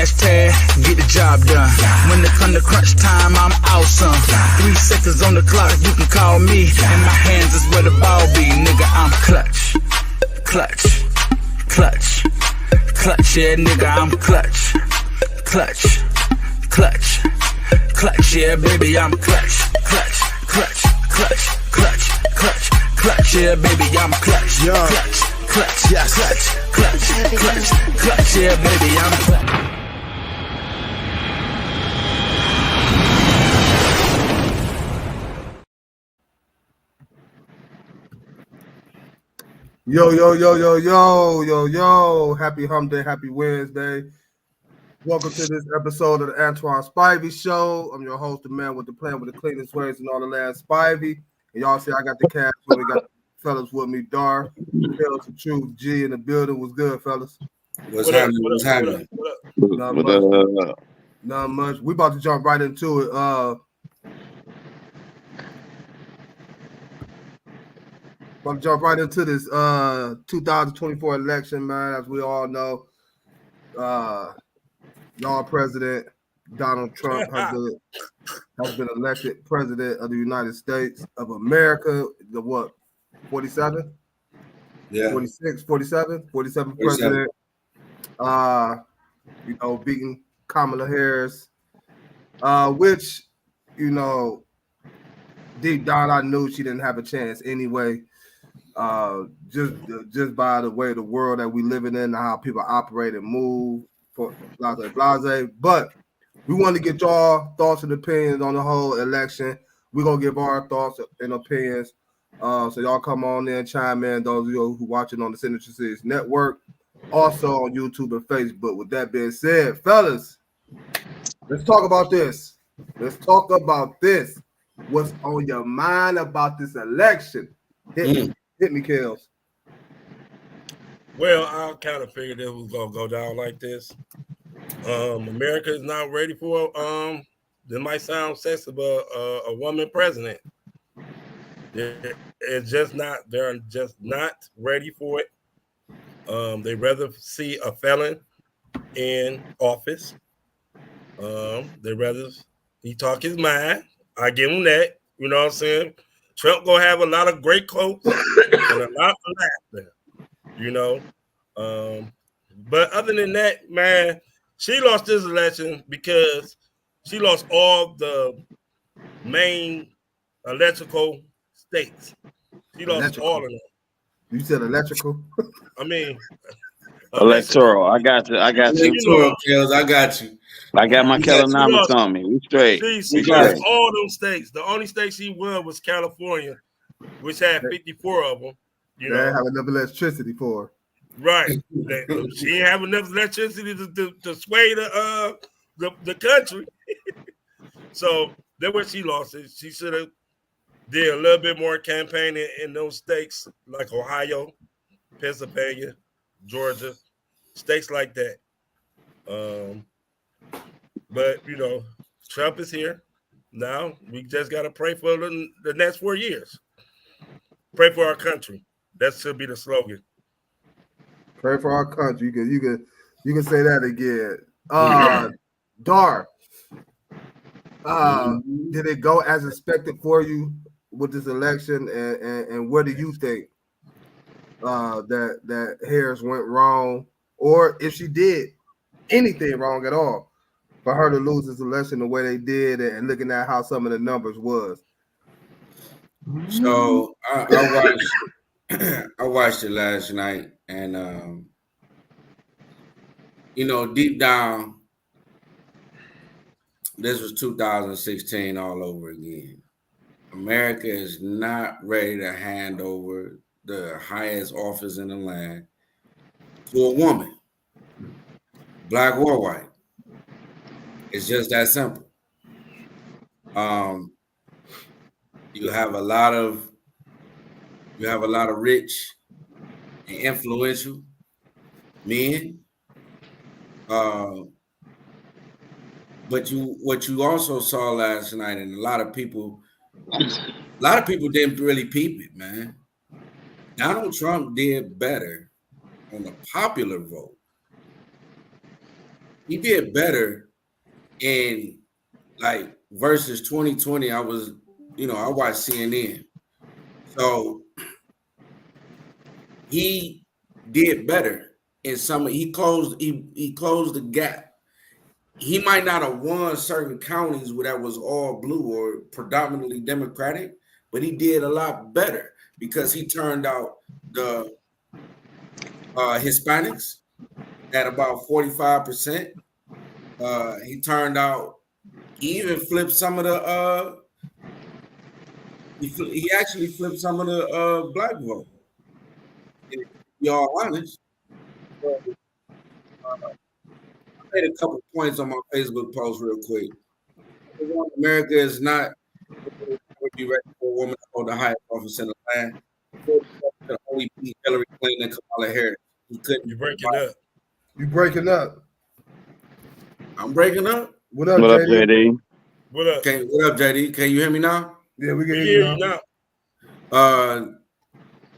hashtag, get the job done. When it come to crunch time, I'm awesome. 3 seconds on the clock, you can call me. And my hands is where the ball be, nigga, I'm clutch. Clutch, clutch, clutch, yeah, nigga, I'm clutch. Clutch, clutch, clutch, yeah, baby, I'm clutch. Clutch, clutch, clutch, clutch, clutch, clutch, yeah, baby, I'm clutch. Clutch, clutch, yes, clutch, clutch, clutch, clutch, yeah, baby, I'm clutch. Yo. Happy Hump Day, happy Wednesday. Welcome to this episode of the Antoine Spivey Show. I'm your host, the man with the plan with the cleanest ways and all the last Spivey. And y'all see I got the cast, so we got the fellas with me, Dar, Tales of Truth, G in the building. Was good, fellas? What's happening? Not much. We about to jump right into it. About to jump right into this 2024 election, man. As we all know, y'all president Donald Trump has been elected president of the United States of America. The what? 47? Yeah. 46, 47 president. Beating Kamala Harris, which, deep down I knew she didn't have a chance anyway. Just by the way the world that we living in, how people operate and move, for blase. But we want to get y'all thoughts and opinions on the whole election. We're gonna give our thoughts and opinions. So y'all come on in, chime in. Those of you who watching on the Signature Series Network, also on YouTube and Facebook. With that being said, fellas, let's talk about this. What's on your mind about this election? Hit me, Kels. Well, I kind of figured it was gonna go down like this. America is not ready for this might sound sexy, but a woman president. They're just not ready for it. They rather see a felon in office. They rather he talk his mind. I give him that. You know what I'm saying? Trump gonna have a lot of great quotes and a lot of laughter. But other than that, man, she lost this election because she lost all the main electrical states. She lost all of them. You said electrical? I mean, electoral. I got you. Electoral, Kels, I got you. I got my Kellonomics on me. We straight. She lost all them states. The only state she won was California, which had 54 of them. They didn't have enough electricity for her. Right. She didn't have enough electricity to sway the country. So that's where she lost it. She should have did a little bit more campaigning in those states like Ohio, Pennsylvania, Georgia, states like that. But Trump is here now. We just gotta pray for the next 4 years. Pray for our country. That should be the slogan. Pray for our country. You can say that again. Dar, did it go as expected for you with this election? And what do you think that Harris went wrong, or if she did anything wrong at all for her to lose this election the way they did, and looking at how some of the numbers was? So I watched it last night, and deep down, this was 2016 all over again. America is not ready to hand over the highest office in the land to a woman, black or white. It's just that simple. You have a lot of rich and influential men. But what you also saw last night, and a lot of people didn't really peep it, man. Donald Trump did better on the popular vote he did better in like versus 2020. I watched CNN. So he did better in some. He closed the gap. He might not have won certain counties where that was all blue or predominantly Democratic, but he did a lot better because he turned out the Hispanics at about 45%. He turned out. He even flipped some of the. He actually flipped some of the black vote. To be all honest. So, I made a couple points on my Facebook post real quick. America is not would be ready for a woman to hold the highest office in the land. Could only be Hillary Clinton and Kamala Harris. He couldn't. You breaking up. You breaking up. I'm breaking up. What up, What up, JD? JD? What up? Okay, what up, JD? Can you hear me now? Yeah, we can We hear hear you you now. now.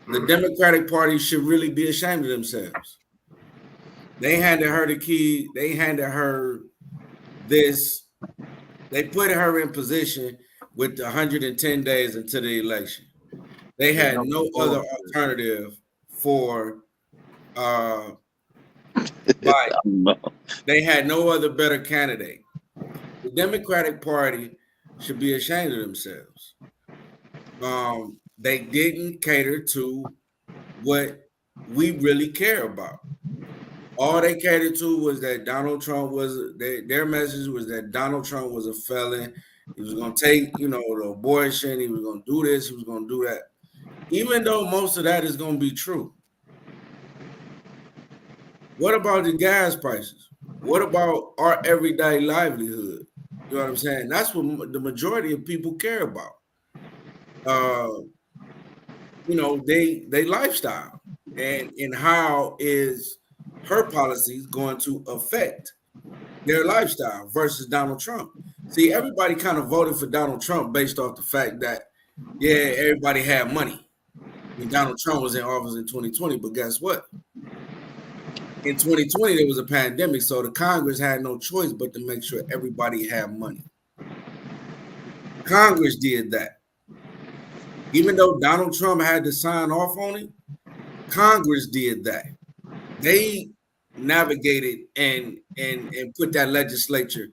The Democratic Party should really be ashamed of themselves. They handed her the key. They handed her this. They put her in position with 110 days until the election. They had no other alternative for Biden. They had no other better candidate. The Democratic Party should be ashamed of themselves. They didn't cater to what we really care about. All they catered to was that Donald Trump their message was that Donald Trump was a felon. He was going to take, the abortion. He was going to do this. He was going to do that. Even though most of that is going to be true. What about the gas prices? What about our everyday livelihood? You know what I'm saying? That's what the majority of people care about. They lifestyle and how is her policies going to affect their lifestyle versus Donald Trump. See, everybody kind of voted for Donald Trump based off the fact that, everybody had money when Donald Trump was in office in 2020. But guess what? In 2020, there was a pandemic, so the Congress had no choice but to make sure everybody had money. Congress did that. Even though Donald Trump had to sign off on it, Congress did that. They navigated and put that legislature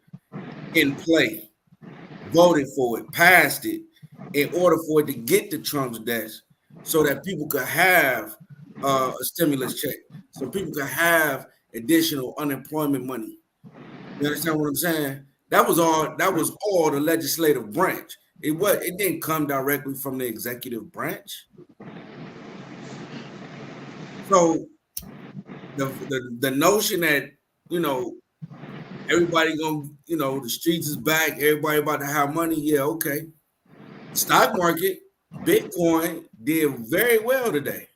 in play, voted for it, passed it, in order for it to get to Trump's desk so that people could have a stimulus check, so people could have additional unemployment money. You understand what I'm saying? That was all the legislative branch. It didn't come directly from the executive branch. So the notion that everybody gonna the streets is back, everybody about to have money, yeah, okay. Stock market, Bitcoin did very well today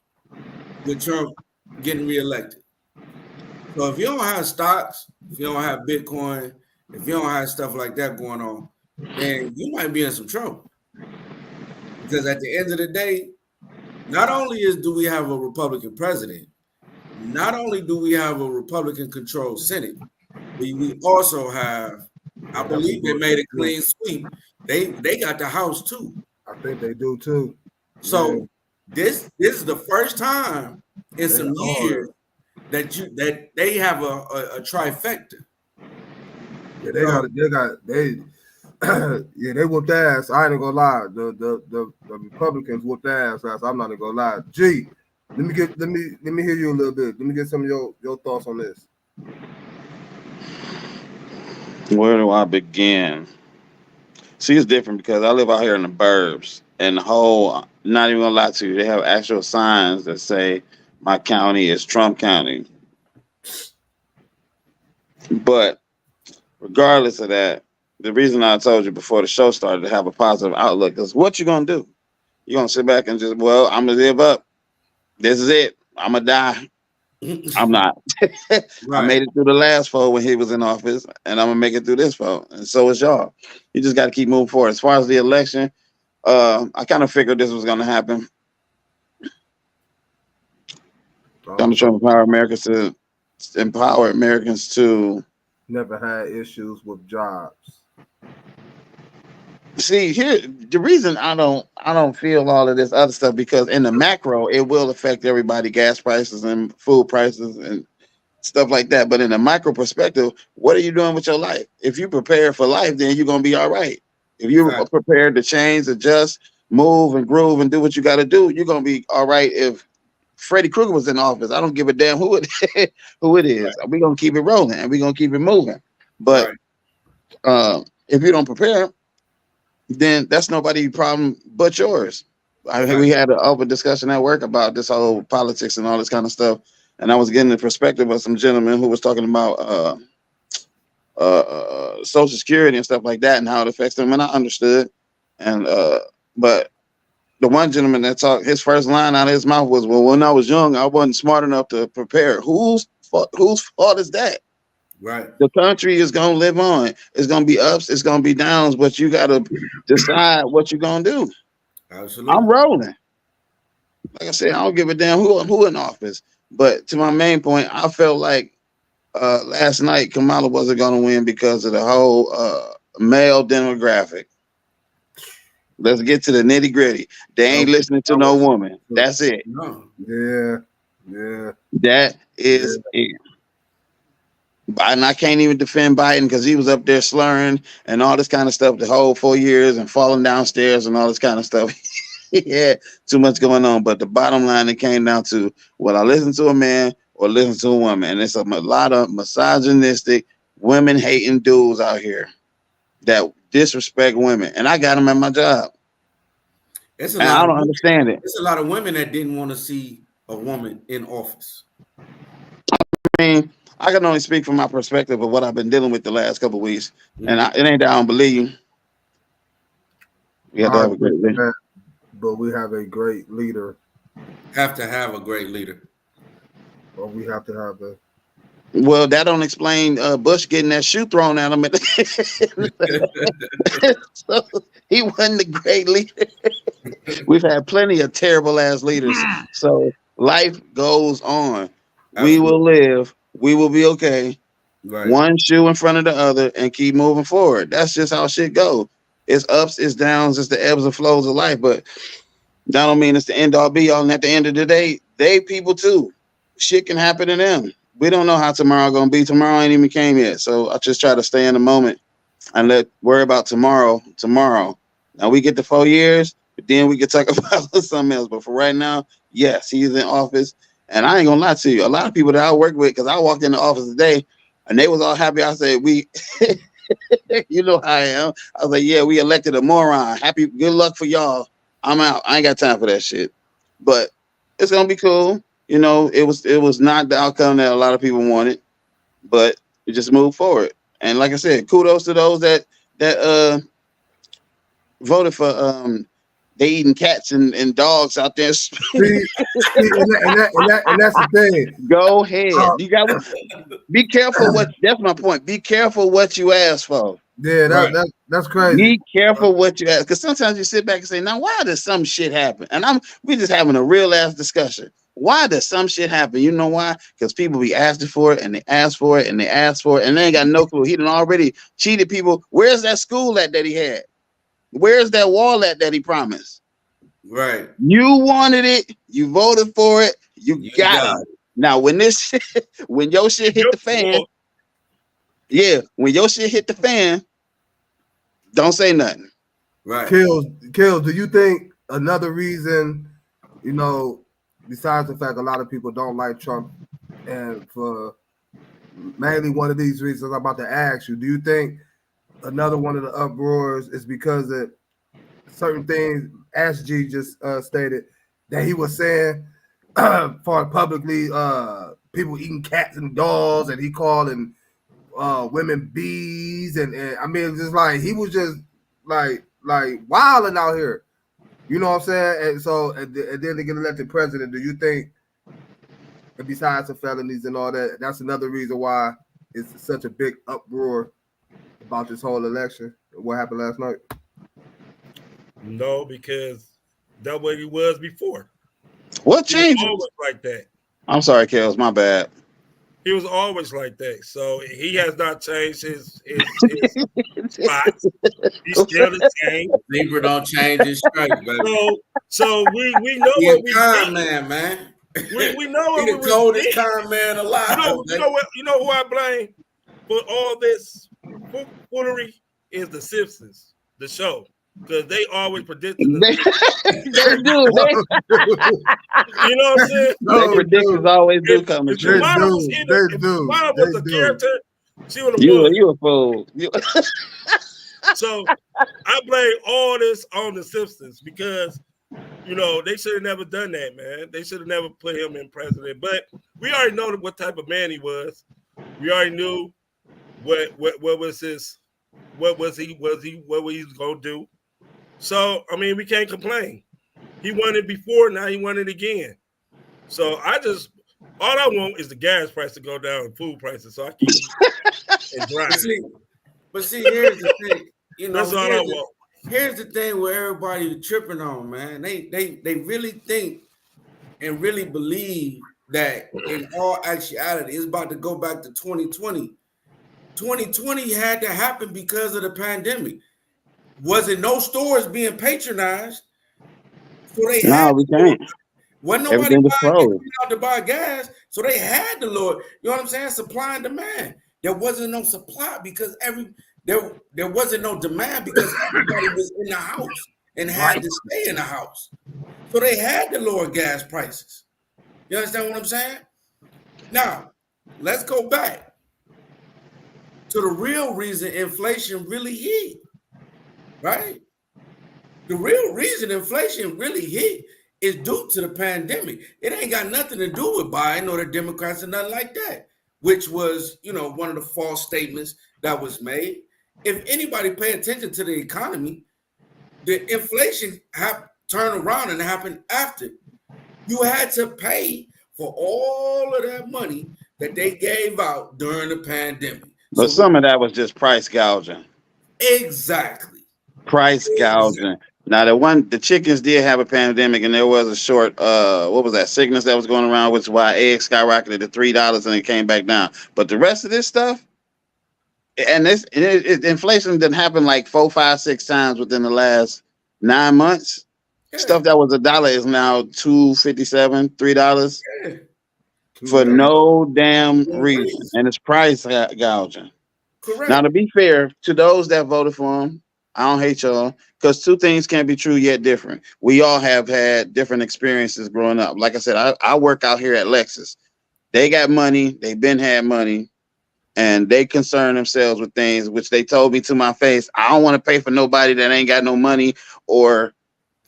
with Trump getting reelected. So if you don't have stocks, if you don't have Bitcoin, if you don't have stuff like that going on, then you might be in some trouble. Because at the end of the day, not only do we have a Republican president, not only do we have a Republican-controlled Senate, we also have, I believe they made a clean sweep. They got the House too. I think they do too. So this is the first time in some years that they have a trifecta. Yeah, they whooped ass. I ain't gonna lie. The Republicans whooped ass. I'm not gonna lie. G, let me hear you a little bit. Let me get some of your thoughts on this. Where do I begin? See, it's different because I live out here in the burbs, and the whole, not even gonna lie to you, they have actual signs that say my county is Trump County. But regardless of that, the reason I told you before the show started to have a positive outlook is what you gonna do? You're gonna sit back and just, I'm gonna live up. This is it. I'm gonna die. I'm not. Right. I made it through the last vote when he was in office, and I'm gonna make it through this vote, and so is y'all. You just got to keep moving forward. As far as the election, I kind of figured this was gonna happen. I'm trying to empower Americans to never had issues with jobs. See, here the reason I don't feel all of this other stuff, because in the macro it will affect everybody, gas prices and food prices and stuff like that. But in a micro perspective, what are you doing with your life? If you prepare for life, then you're gonna be all right. If you're Fact. prepared to change, adjust, move, and groove, and do what you got to do, you're gonna be all right. If Freddy Krueger was in office, I don't give a damn who it who it is. We're gonna keep it rolling and we're gonna keep it moving. But if you don't prepare, then that's nobody's problem but yours. We had an open discussion at work about this whole politics and all this kind of stuff, and I was getting the perspective of some gentleman who was talking about Social Security and stuff like that and how it affects them, and I understood. And but the one gentleman that talked, his first line out of his mouth was, "Well, when I was young, I wasn't smart enough to prepare." Whose fault is that? Right. The country is gonna live on. It's gonna be ups, it's gonna be downs, but you gotta decide what you're gonna do. Absolutely. I'm rolling. Like I said, I don't give a damn who in office. But to my main point, I felt like last night Kamala wasn't gonna win because of the whole male demographic. Let's get to the nitty gritty. They ain't listening to no woman. That's it. No. Yeah. That is it. And I can't even defend Biden because he was up there slurring and all this kind of stuff the whole 4 years and falling downstairs and all this kind of stuff. He had too much going on. But the bottom line, it came down to, will I listen to a man or listen to a woman? And it's a lot of misogynistic, women hating dudes out here that disrespect women. And I got them at my job. I don't understand it. There's a lot of women that didn't want to see a woman in office. I mean, I can only speak from my perspective of what I've been dealing with the last couple of weeks. And it ain't that I don't believe you. We have to have a great leader. But we have a great leader. Have to have a great leader. Or we have to have a. Well, that don't explain Bush getting that shoe thrown at him. So he wasn't a great leader. We've had plenty of terrible ass leaders. So life goes on. Absolutely. We will live. We will be okay. Right. One shoe in front of the other and keep moving forward. That's just how shit goes. It's ups, it's downs, it's the ebbs and flows of life. But that don't mean it's the end all be all. And at the end of the day, they people too. Shit can happen to them. We don't know how tomorrow gonna be. Tomorrow ain't even came yet. So I just try to stay in the moment and worry about tomorrow. Now we get to 4 years, but then we can talk about something else. But for right now, yes, he's in office. And I ain't gonna lie to you. A lot of people that I work with, because I walked in the office today and they was all happy. I said, you know how I am. I was like, yeah, we elected a moron. Happy, good luck for y'all. I'm out. I ain't got time for that shit. But it's gonna be cool. You know, it was not the outcome that a lot of people wanted, but we just moved forward. And like I said, kudos to those that voted for they eating cats and dogs out there. See, and that's the thing. Go ahead. You got be careful that's my point. Be careful what you ask for. Yeah, that's crazy. Be careful what you ask, because sometimes you sit back and say, now why does some shit happen? And we just having a real ass discussion. Why does some shit happen? You know why? Because people be asking for it and they ask for it and they ask for it and they ain't got no clue. He done already cheated people. Where's that school at that he had? Where's that wall at that he promised? Right. You wanted it. You voted for it. You got it. Now, when your shit hit the fan, when your shit hit the fan, don't say nothing. Right. Kills. Do you think another reason, besides the fact a lot of people don't like Trump, and for mainly one of these reasons I'm about to ask you, do you think another one of the uproars is because of certain things, as G just stated, that he was saying for publicly people eating cats and dogs, and he calling women bees, and I mean, just like he was just like wilding out here. You know what I'm saying? And so, and then to get elected president, do you think, besides the felonies and all that, that's another reason why it's such a big uproar about this whole election? What happened last night? No, because that's what he was before. What changed? Like that. I'm sorry, Kels, my bad. He was always like that. So he has not changed his spots. He's still the same. Zebra don't change his stripe, baby. So we know He what a we con see. man. We know He what the we coldest see. con man alive. You know who I blame for all this foolery is the Simpsons, the show. Because they always predicted the They do. you know what I'm saying? Their predictions always do come If true. Jemima was a character, she would have won. You a fool. So I blame all this on the Simpsons because they should have never done that, man. They should have never put him in president. But we already know what type of man he was. We already knew what was his, what was he was gonna do. So I mean, we can't complain. He won it before, now he won it again. So all I want is the gas price to go down and food prices, so I can eat and drive. But see, here's the thing. That's all I want. Here's the thing where everybody tripping on, man. They really think and really believe that in all actuality, it's about to go back to 2020. 2020 had to happen because of the pandemic. Wasn't no stores being patronized, so they had we can't. Wasn't nobody Everything was closed. out to buy gas, so they had to lower. You know what I'm saying? Supply and demand. There wasn't no supply because there wasn't no demand because everybody was in the house and had to stay in the house. So they had to lower gas prices. You understand what I'm saying? Now, let's go back to the real reason inflation really hit, right? The real reason inflation really hit is due to the pandemic. It ain't got nothing to do with Biden or the Democrats or nothing like that, which was, one of the false statements that was made. If anybody pay attention to the economy, the inflation turned around and happened after. You had to pay for all of that money that they gave out during the pandemic. But some of that was just price gouging. Exactly. Price gouging. Now the chickens did have a pandemic, and there was a short what was that sickness that was going around, which is why eggs skyrocketed to $3 and it came back down. But the rest of this stuff, and inflation didn't happen like 4, 5, 6 times within the last 9 months. Yeah. Stuff that was $1 is now $2.57, $3 for no damn reason, and it's price gouging. Correct. Now, to be fair to those that voted for him, I don't hate y'all, because two things can't be true yet different. We all have had different experiences growing up. Like I said, I work out here at Lexus. They got money. They've been had money, and they concern themselves with things which they told me to my face. I don't want to pay for nobody that ain't got no money or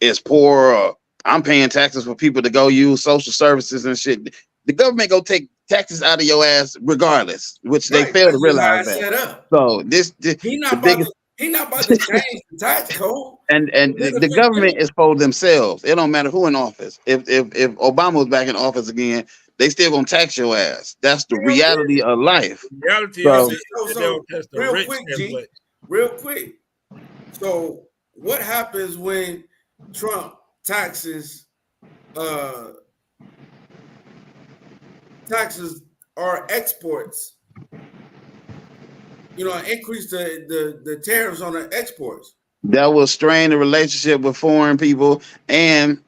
is poor, or I'm paying taxes for people to go use social services and shit. The government go take taxes out of your ass regardless, which they fail to realize that. So He not about to change the tax code. And the government is for themselves. It don't matter who in office. If Obama was back in office again, they still gonna tax your ass. That's the reality of life. Reality so real quick. So what happens when Trump taxes our exports? Increase the tariffs on the exports. That will strain the relationship with foreign people, and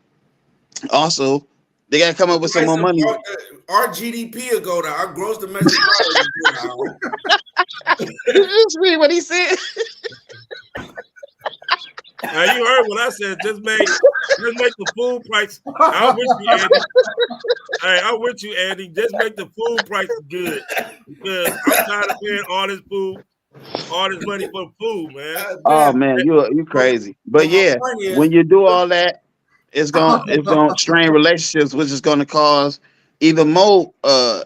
also they got to come up with some more money. Our GDP will go down. Our gross domestic product will go down. Just read what he said. Now you heard what I said. Just make the food price. I'm with you, Andy. Hey, I'm with you, Andy. Just make the food price good, because I'm tired of paying all this money for food, man. Oh man, you crazy. But yeah, when you do all that, it's gonna strain relationships, which is gonna cause even more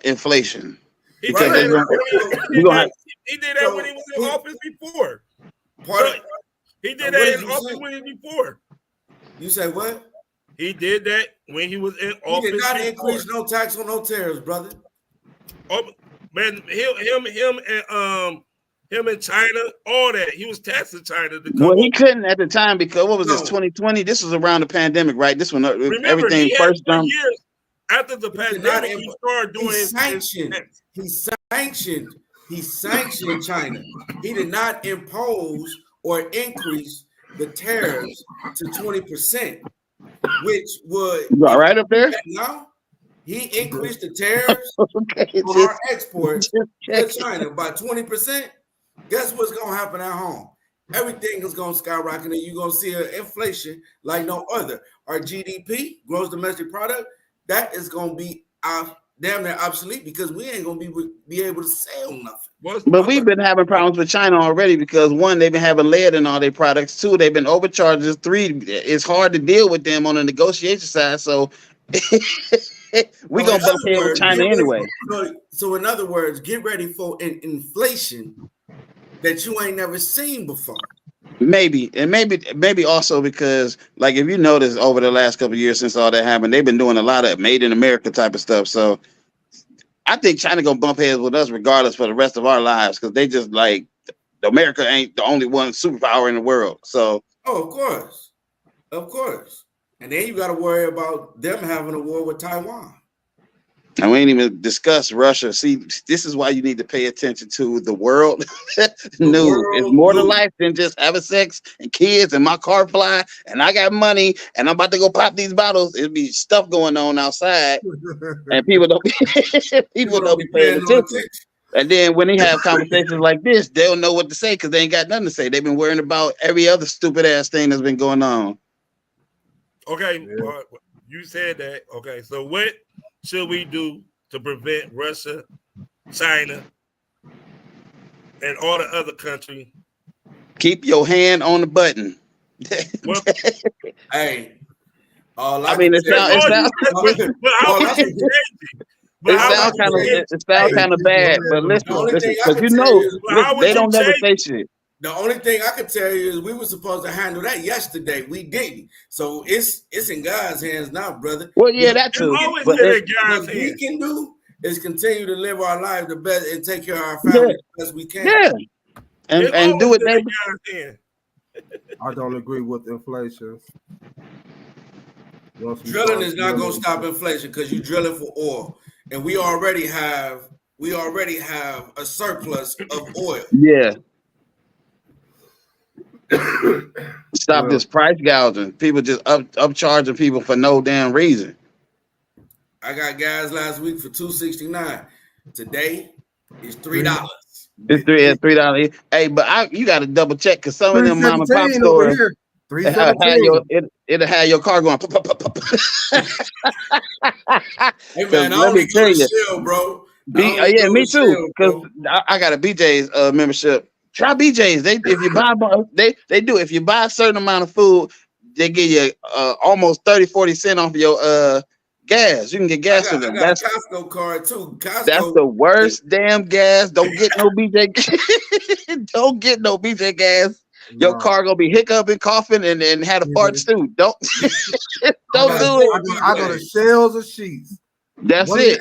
inflation. He did that when he was in office before. He did that in office when he was before. You say what? He did that when he was in office. He did not increase no tax on no tariffs, brother. Oh man, him and China, all that. He was taxing China. Well, he couldn't at the time because what was this, 2020? This was around the pandemic, right? This one, everything first. After the pandemic, he started doing He sanctioned China. He did not impose or increase the tariffs to 20%, which would You all right up there? now he increased the tariffs Okay, on our exports to China by 20%. Guess what's gonna happen at home? Everything is gonna skyrocket, and you're gonna see an inflation like no other. Our GDP, gross domestic product, that is gonna be damn near obsolete because we ain't gonna be able to sell nothing. But we've been having problems with China already because one, they've been having lead in all their products. Two, they've been overcharging. Three, it's hard to deal with them on the negotiation side. So we're gonna bump head with China anyway. So in other words, get ready for an inflation that you ain't never seen before. Maybe also because, like, if you notice over the last couple of years since all that happened, they've been doing a lot of made in America type of stuff. So I think China gonna bump heads with us regardless for the rest of our lives because they just like America ain't the only one superpower in the world. So of course, and then you got to worry about them having a war with Taiwan. And we ain't even discuss Russia. See, this is why you need to pay attention to the world news. It's more to life than just having sex and kids and my car fly and I got money and I'm about to go pop these bottles. It'll be stuff going on outside and people don't be paying attention. And then when they have conversations like this, they'll know what to say because they ain't got nothing to say. They've been worrying about every other stupid ass thing that's been going on. Okay, well, you said that. Okay, so what should we do to prevent Russia, China, and all the other countries? Keep your hand on the button. Hey, it sounds kind of bad, but listen, because you know they don't never say shit. The only thing I can tell you is we were supposed to handle that yesterday. We didn't. So it's in God's hands now, brother. Well, yeah, that too. What we can do is continue to live our life the best and take care of our family the best we can. Yeah, and do it. I don't agree with inflation. Drilling is not going to stop inflation because you're drilling for oil, and we already have a surplus of oil. Yeah. Stop this price gouging. People just upcharging people for no damn reason. I got gas last week for $2.69. Today it's $3. It's $3. Hey, but you got to double check because some of them mom and pop stores it'll have your car going. Hey man, I only go to Shell, bro. Yeah, me too. Because I got a BJ's membership. Try BJ's. They do. If you buy a certain amount of food, they give you almost 30-40 cents off your gas. You can get gas for them. That's a Costco card too. That's the worst damn gas. Don't get no BJ. Don't get no BJ gas. Your car gonna be hiccuping, coughing, and had a fart too. Don't do it. I go to Shells or Sheets. That's it.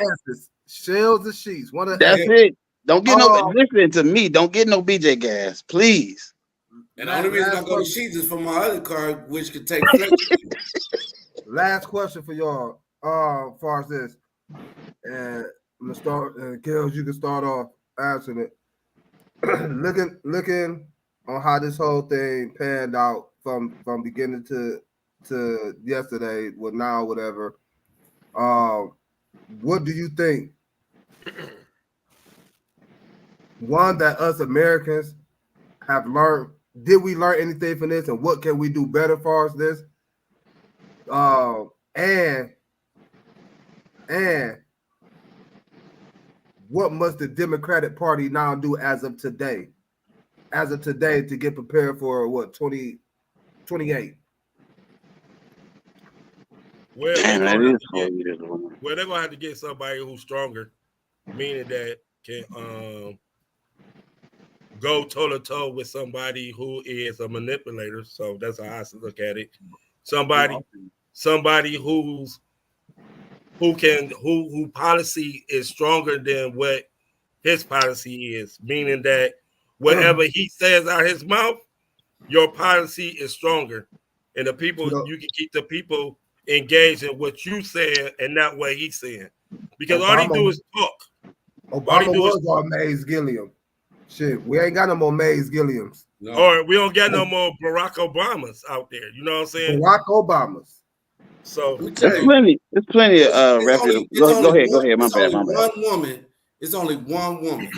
Shells or Sheets. That's it. Don't get listen to me. Don't get no BJ gas, please. And the only reason I go to Sheets is for my other car, which could take. Last question for y'all. As far as this, and I'm gonna start. And Gills, you can start off answering it. looking on how this whole thing panned out from beginning to yesterday, with now whatever. What do you think? One, that us Americans have learned. Did we learn anything from this, and what can we do better for us this? And what must the Democratic Party now do as of today? To get prepared for what 2028? Well, they're gonna have to get somebody who's stronger, meaning that can go toe to toe with somebody who is a manipulator. So that's how I look at it. Somebody who policy is stronger than what his policy is, meaning that whatever he says out his mouth, your policy is stronger, and the people you can keep the people engage in what you saying and not what he's saying. Because all he do is talk. Obama was our Mays Gilliam. Shit, we ain't got no more Mays Gilliams. No. Or we don't got no more Barack Obamas out there. You know what I'm saying? Barack Obamas. So There's plenty of reputable. Go ahead. My bad. One woman. It's only one woman.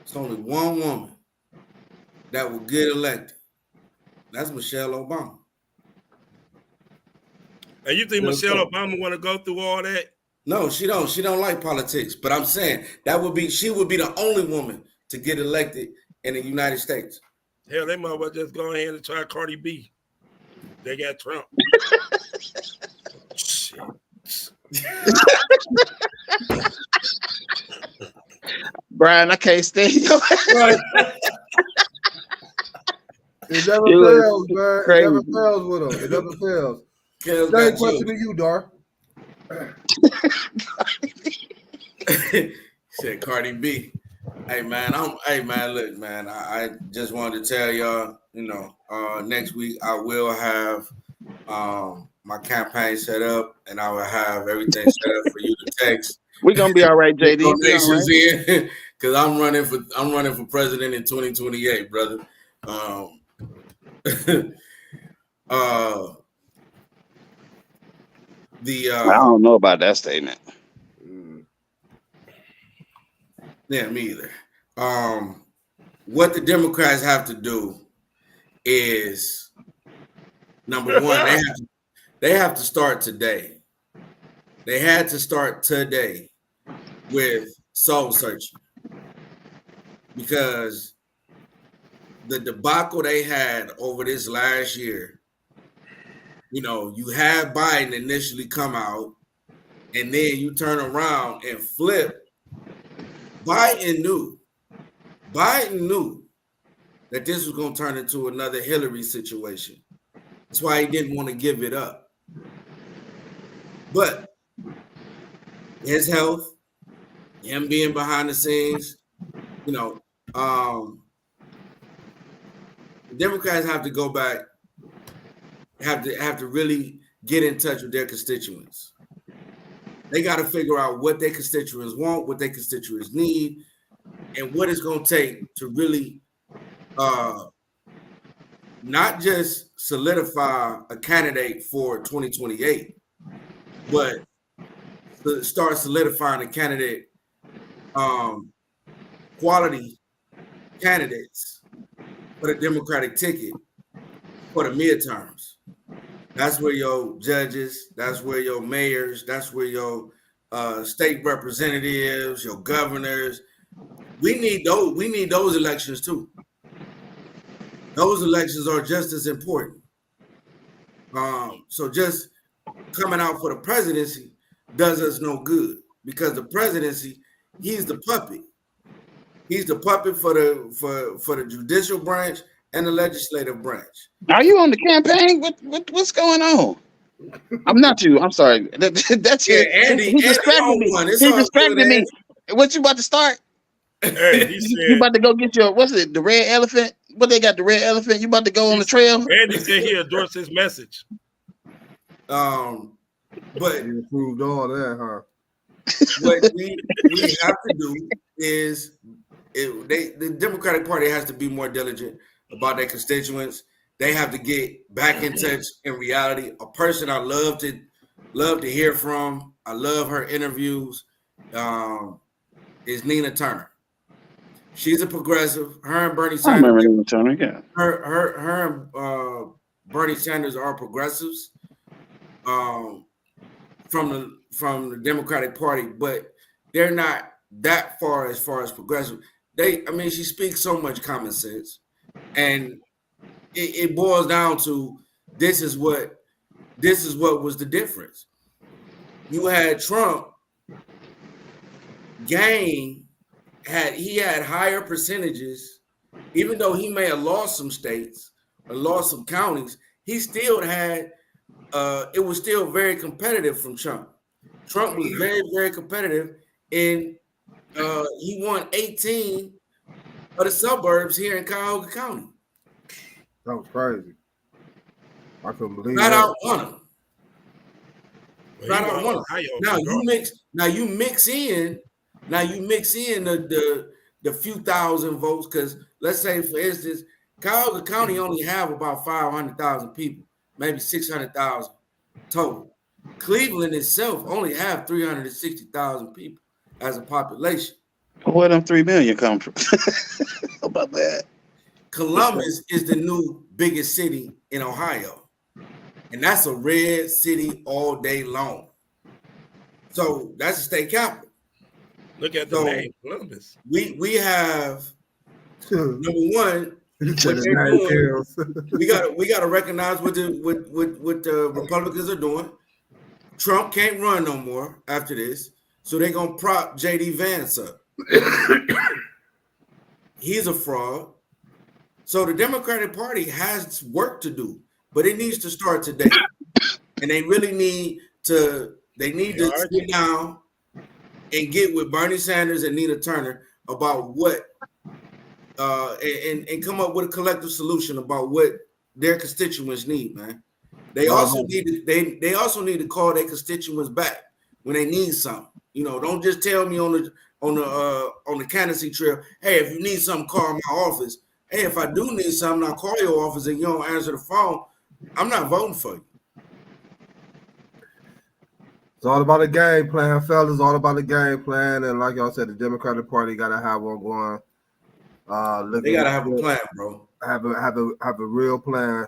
It's only one woman that will get elected. That's Michelle Obama. And you think Michelle Obama want to go through all that? No, she don't. She don't like politics. But I'm saying she would be the only woman to get elected in the United States. Hell, they might well just go ahead and try Cardi B. They got Trump. Shit. Brian, I can't stand you. It never fails, man. It never fails with them. It never fails. Same question to you, Dar. Said Cardi B. Hey man, look, man. I just wanted to tell y'all, next week I will have my campaign set up and I will have everything set up for you to text. We're gonna be all right, JD. Donations in because I'm running for president in 2028, brother. I don't know about that statement. Yeah, me either. What the Democrats have to do is number one, they have to start today. They had to start today with soul searching because the debacle they had over this last year. You had Biden initially come out, and then you turn around and flip. Biden knew that this was going to turn into another Hillary situation. That's why he didn't want to give it up. But his health, him being behind the scenes, the Democrats have to go back, have to really get in touch with their constituents. They got to figure out what their constituents want, what their constituents need, and what it's going to take to really not just solidify a candidate for 2028, but to start solidifying a candidate, quality candidates for the Democratic ticket for the midterms. That's where your judges, that's where your mayors, that's where your state representatives, your governors. We need those elections too. Those elections are just as important. So just coming out for the presidency does us no good because the presidency, he's the puppet. He's the puppet for the judicial branch and the legislative branch. Are you on the campaign? What's going on? I'm not you. I'm sorry. That's yeah, it. Andy. He's distracting me. He's distracting me. What you about to start? Hey, you about to go get your the red elephant? What they got, the red elephant? You about to go on the trail? Andy said he endorsed his message. But you approved all that, huh? What we have to do is the Democratic Party has to be more diligent about their constituents. They have to get back in touch in reality. A person I love to hear from, I love her interviews, is Nina Turner. She's a progressive. Her and Bernie Sanders. I remember Nina Turner, yeah. Her and Bernie Sanders are progressives from the Democratic Party, but they're not that far as progressive. She speaks so much common sense, and it boils down to this is what was the difference. You had Trump gain. He had higher percentages, even though he may have lost some states or lost some counties, he still had it was still very competitive from Trump. Trump was very, very competitive, and he won 18 of the suburbs here in Cuyahoga County. That was crazy. I couldn't believe Not that. out won him. Flat out won. Now you mix in the few thousand votes, because let's say, for instance, Cuyahoga County only have about 500,000 people, maybe 600,000 total. Cleveland itself only have 360,000 people as a population. Where them 3 million come from? How about that? Columbus is the new biggest city in Ohio, and that's a red city all day long. So that's the state capital. Look at the name, Columbus. We have number one. We gotta recognize what the Republicans are doing. Trump can't run no more after this, so they're gonna prop JD Vance up. He's a fraud. So the Democratic Party has work to do, but it needs to start today. And they really need to sit down and get with Bernie Sanders and Nina Turner about what and come up with a collective solution about what their constituents need, man. They also need to call their constituents back when they need something. You know, don't just tell me on the candidacy trail, hey, if you need something, call my office. Hey, if I do need something, I'll call your office and you don't answer the phone. I'm not voting for you. It's all about the game plan, fellas. All about the game plan, and like y'all said, the Democratic Party gotta have one going. They gotta have a plan, bro. Have a real plan.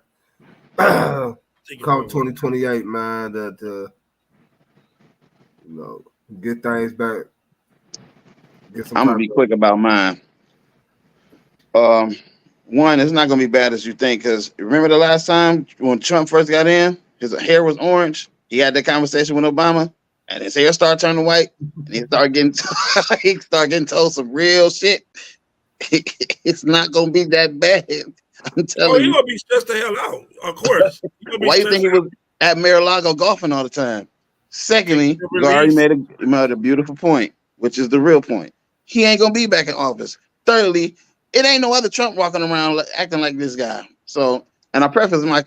Come 2028, man. To get things back. I'm gonna be quick about mine. One, it's not gonna be bad as you think, because remember the last time when Trump first got in, his hair was orange. He had that conversation with Obama, and his hair started turning white, and he started getting told some real shit. It's not gonna be that bad. I'm telling you. He's gonna be stressed the hell out, of course. Why you think he was at Mar-a-Lago golfing all the time? Secondly, you already made a beautiful point, which is the real point. He ain't gonna be back in office. Thirdly, it ain't no other Trump walking around acting like this guy. So, and I preface my.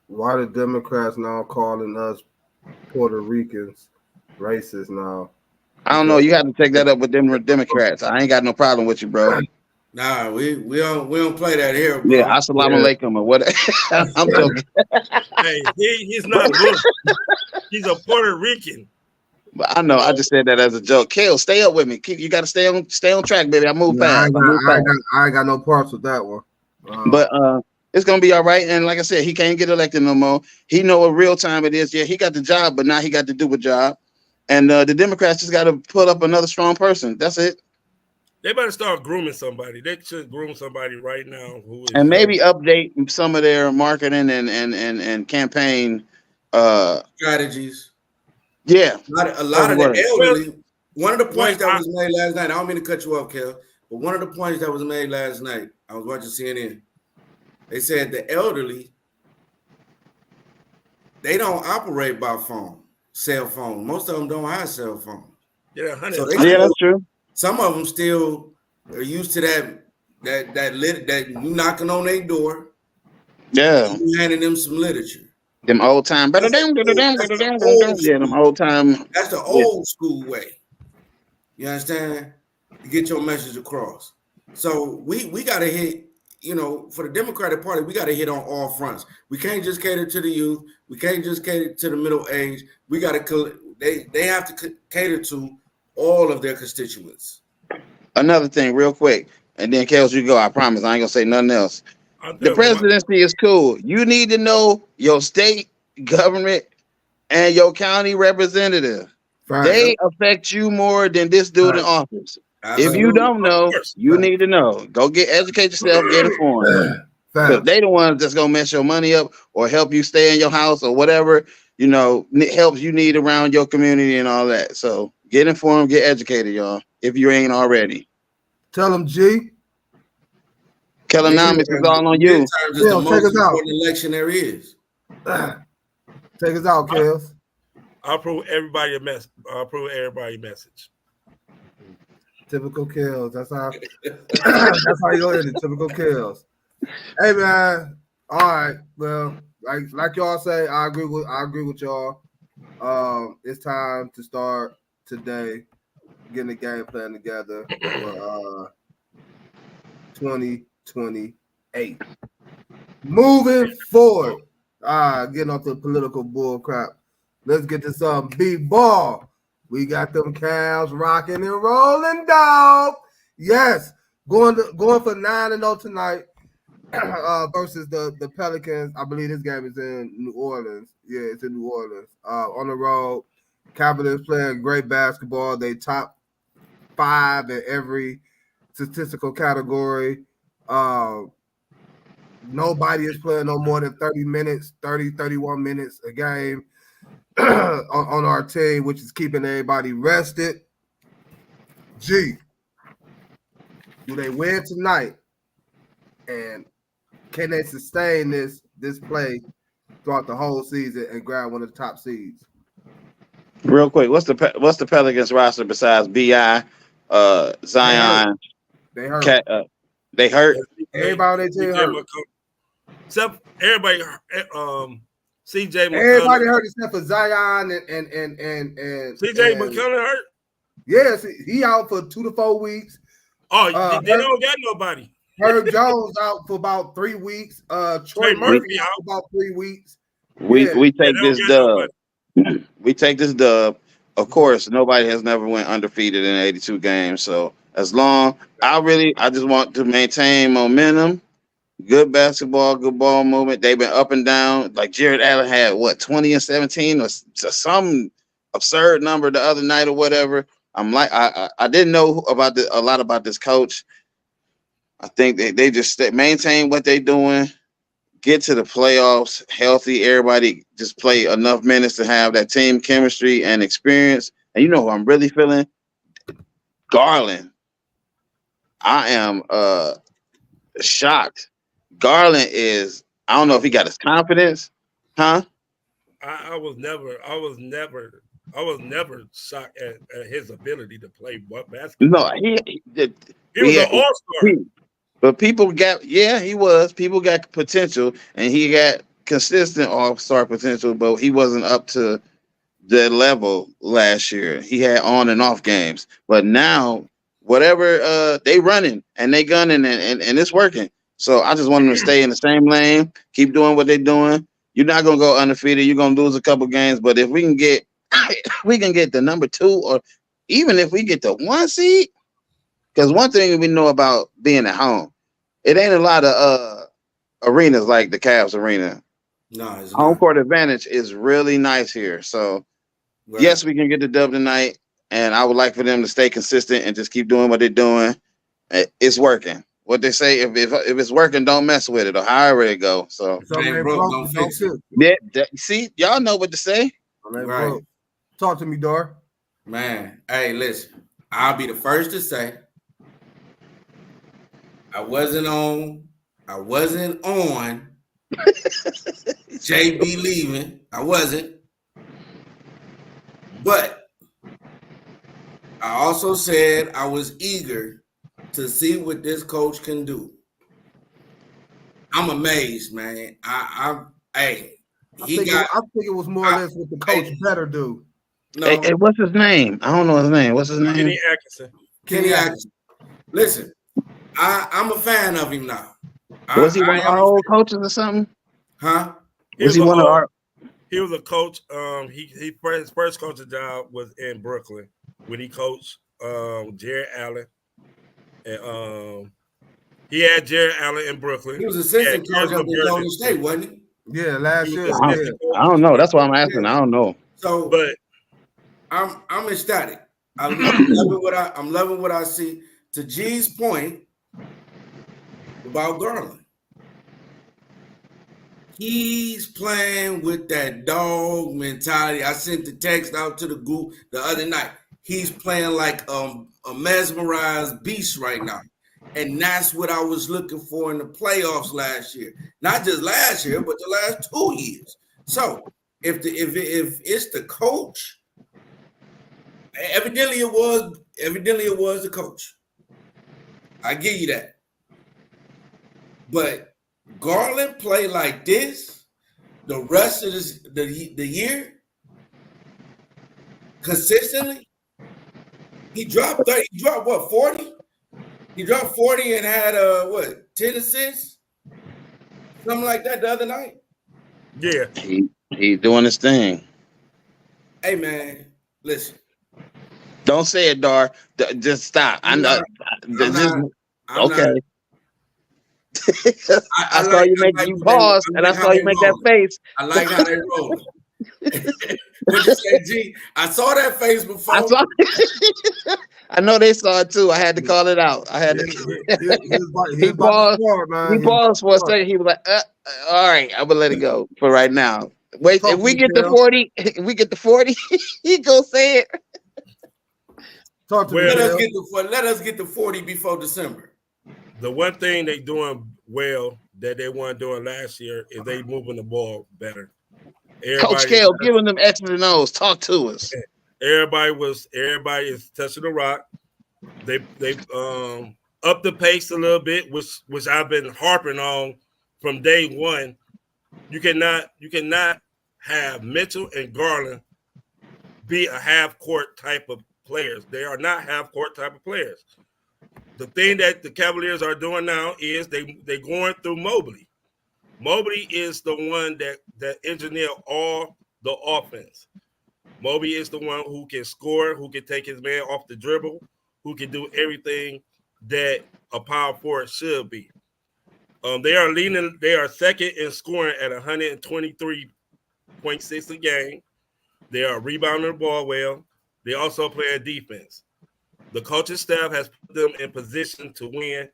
Why the Democrats now calling us Puerto Ricans racist now? I don't know. You have to take that up with them Democrats. I ain't got no problem with you, bro. Nah, we don't play that here, bro. Yeah, assalamu alaikum or what? I'm joking. Hey, he's not good. He's a Puerto Rican. But I know. I just said that as a joke. Kale, stay up with me. You got to stay on track, baby. I move fast. I ain't got no parts with that one. But it's gonna be all right. And like I said, he can't get elected no more. He know what real time it is. Yeah, he got the job, but now he got to do a job. And the Democrats just got to put up another strong person. That's it. They better start grooming somebody. They should groom somebody right now and maybe update some of their marketing and campaign strategies. Yeah, a lot of the elderly. One of the points that was made last night. I don't mean to cut you off, Kel, but one of the points that was made last night. I was watching CNN. They said the elderly, they don't operate by cell phone. Most of them don't have cell phones. Yeah, that's true. Some of them still are used to that you knocking on their door. Yeah, you handing them some literature. Them old time, them old time. That's the old school way. You understand? To get your message across. So we got to hit. For the Democratic Party, we got to hit on all fronts. We can't just cater to the youth. We can't just cater to the middle age. We got to. They have to cater to all of their constituents. Another thing, real quick, and then Kels, you go. I promise. I ain't gonna say nothing else. The presidency is cool. You need to know your state government and your county representative. Right. They affect you more than this dude in office. Absolutely. If you don't know, you need to know. Go educate yourself, get informed. Because they the ones that's gonna mess your money up or help you stay in your house or whatever, helps you need around your community and all that. So get informed, get educated, y'all, if you ain't already. Tell them, G. Kellonomics is all on you. Take us out. Election there is. Take us out, Kels. I'll approve everybody message. Typical Kels. That's how you go in it. Typical Kels. Hey man. All right. Well, like y'all say, I agree with y'all. It's time to start today, getting the game plan together for 2028. Moving forward. Getting off the political bull crap. Let's get to some B-ball. We got them Cavs rocking and rolling, dog. Yes, going for 9-0 tonight versus the Pelicans. I believe this game is in New Orleans. Yeah, it's in New Orleans. On the road, Cavaliers playing great basketball. They top 5 in every statistical category. Nobody is playing no more than 30 minutes, 31 minutes a game on our team, which is keeping everybody rested. G, do they win tonight? And can they sustain this play throughout the whole season and grab one of the top seeds? Real quick, what's the Pelicans roster besides Bi, Zion? They hurt. They hurt. Everybody on their team hurt. Except everybody. CJ McCollum. Everybody hurt except for Zion and CJ McCollum hurt. Yes, he out for 2 to 4 weeks. Oh, they don't got nobody. Herb Jones out for about 3 weeks. Troy Murphy out for about 3 weeks. We take this dub. We take this dub. Of course, nobody has never went undefeated in 82 games. So as long, I just want to maintain momentum. Good basketball, good ball movement. They've been up and down. Like Jared Allen had 20 and 17 or some absurd number the other night or whatever. I'm like, I didn't know about a lot about this coach. I think they just maintain what they're doing, get to the playoffs healthy. Everybody just play enough minutes to have that team chemistry and experience. And you know who I'm really feeling? Garland. I am shocked. Garland is, I don't know if he got his confidence, huh? I was never shocked at his ability to play basketball. No, he was an all-star. But people got, he was. People got potential, and he got consistent all-star potential, but he wasn't up to the level last year. He had on and off games. But now, whatever they running and they gunning and it's working. So I just want them to stay in the same lane, keep doing what they're doing. You're not gonna go undefeated. You're gonna lose a couple games, but if we can get the number 2, or even if we get the 1 seed, because one thing we know about being at home, it ain't a lot of arenas like the Cavs arena. No, it's home not. court advantage is really nice here. So yes, we can get the dub tonight, and I would like for them to stay consistent and just keep doing what they're doing. It's working. What they say, if it's working, don't mess with it, or however it go. So don't fix it. Yeah, see, y'all know what to say. Right. Talk to me, Dor. Man, hey, listen. I'll be the first to say I wasn't on JB leaving. I wasn't. But I also said I was eager to see what this coach can do. I'm amazed, man. I think it was more or less what the coach better do. No. Hey, what's his name? I don't know his name. What's his name? Kenny Atkinson. Kenny Atkinson. Listen, I'm a fan of him now. Was he one of our old coaches or something? Huh? Was he one of our? He was a coach. His first coaching job was in Brooklyn when he coached Jared Allen. And he had Jared Allen in Brooklyn. He was assistant coach at Golden State, wasn't he? Yeah, last year. I don't know. That's why I'm asking. I don't know. So, but I'm ecstatic. I'm loving what I see. To G's point about Garland, he's playing with that dog mentality. I sent the text out to the group the other night. He's playing like a mesmerized beast right now. And that's what I was looking for in the playoffs last year. Not just last year, but the last 2 years. So if it's the coach, evidently it was the coach. I give you that. But Garland play like this, the rest of the year consistently, he dropped 30. He dropped what 40? He dropped 40 and had 10 assists, something like that the other night. Yeah. He doing his thing. Hey man, listen. Don't say it, Dar. Just stop. I'm not. Okay. I saw you make you pause, and I saw you make that face. I like how they rolling. What'd you say, G? I saw that face before. I saw. I know they saw it too. I had to call it out. I had to. He paused. He paused for a second. He was like, "All right, I'm gonna let it go for right now." Wait, if we get to 40, he gonna say it. Let us get to 40 before December. The one thing they doing well that they weren't doing last year is they moving the ball better. Coach Kale giving them X's and O's. Talk to us. Everybody is touching the rock. They up the pace a little bit, which I've been harping on from day one. You cannot have Mitchell and Garland be a half court type of players. They are not half court type of players. The thing that the Cavaliers are doing now is they're going through Mobley. Mobley is the one that engineer all the offense. Mobley is the one who can score, who can take his man off the dribble, who can do everything that a power forward should be. They are second in scoring at 123.6 a game. They are rebounding the ball well. They also play defense. The coaching staff has put them in position to win,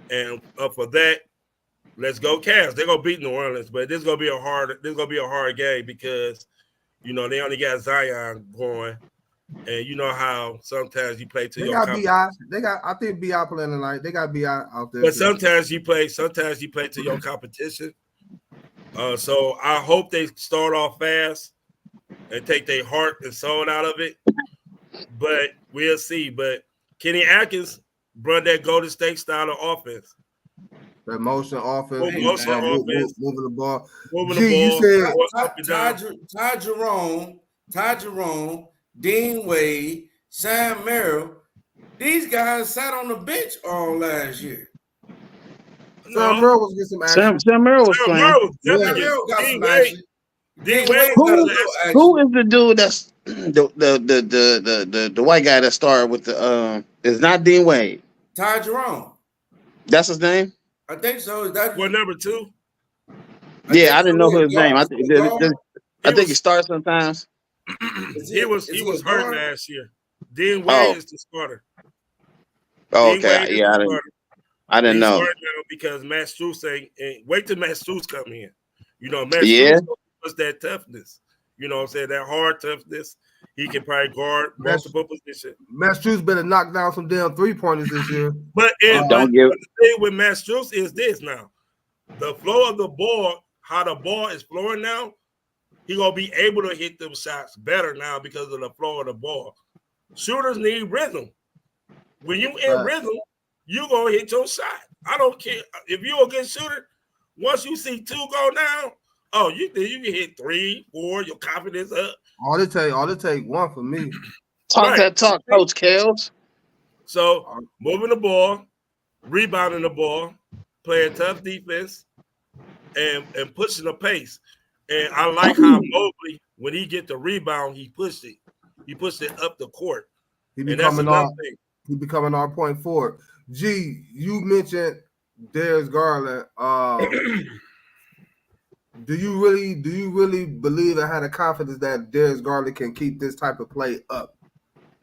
and for that, let's go Cavs. They're gonna beat New Orleans, but this is gonna be a hard game because they only got Zion going, and you know how sometimes you play to your competition. I think BI playing tonight. They got BI out there. But sometimes you play to your competition. So I hope they start off fast and take their heart and soul out of it. But we'll see. But Kenny Atkins brought that Golden State style of offense. That motion offense. Moving the ball. You said Ty Jerome, Dean Wade, Sam Merrill. These guys sat on the bench all last year. Sam Merrill was getting some action. Sam Merrill was playing. Got some action. Who is the dude that's the white guy that started with the it's not Dean Wade. Ty Jerome. That's his name? I think so. Is that what number 2? I didn't know his name. I think he starts sometimes. He was hurt last year. Dean Wade is the starter. Oh, okay. Yeah, I didn't know. Because Matt Strus wait till Matt Strus come in. Matt Strus was that toughness. You know what I'm saying? That hard toughness. He can probably guard multiple positions. Matt Strus better knock down some damn 3-pointers this year. But the thing with Matt Strus is this now. The flow of the ball, how the ball is flowing now, he going to be able to hit them shots better now because of the flow of the ball. Shooters need rhythm. When you in rhythm, you going to hit your shot. I don't care. If you're a good shooter, once you see 2 go down, you can hit 3, 4, your confidence up. All it take 1 for me. Talk that talk, Coach Kales. So moving the ball, rebounding the ball, playing tough defense, and pushing the pace. And I like how Mobley, when he get the rebound, he pushed it. He pushed it up the court. He becoming our point forward. G, you mentioned Darius Garland. Do you really believe and have the confidence that Darius Garland can keep this type of play up,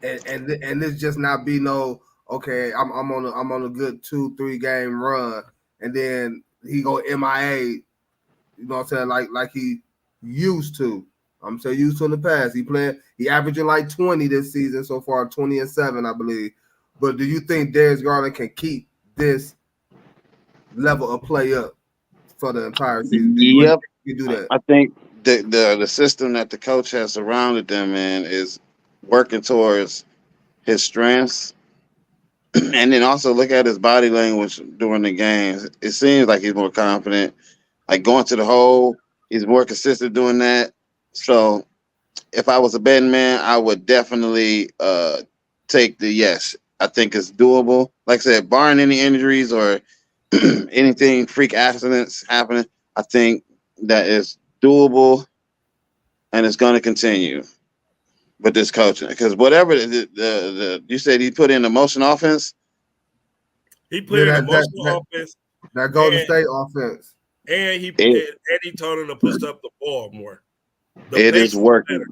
and this just not be no I'm on a good 2-3 game run and then he go MIA, you know what I'm saying, like he used to. I'm so used to in the past. He averaging like 20 this season so far, 20 and 7, I believe. But do you think Darius Garland can keep this level of play up for the entire season? Yep. You do that. I think the system that the coach has surrounded them in is working towards his strengths, and then also look at his body language during the games. It seems like he's more confident. Like going to the hole, He's more consistent doing that. So if I was a betting man, I would definitely take the yes. I think it's doable. Like I said, barring any injuries or anything freak accidents happening, I think that is doable, and it's going to continue with this coaching. Because whatever the you said he put in the motion offense. He put in a motion offense. That Golden State offense. And he told him to push up the ball more. It is working.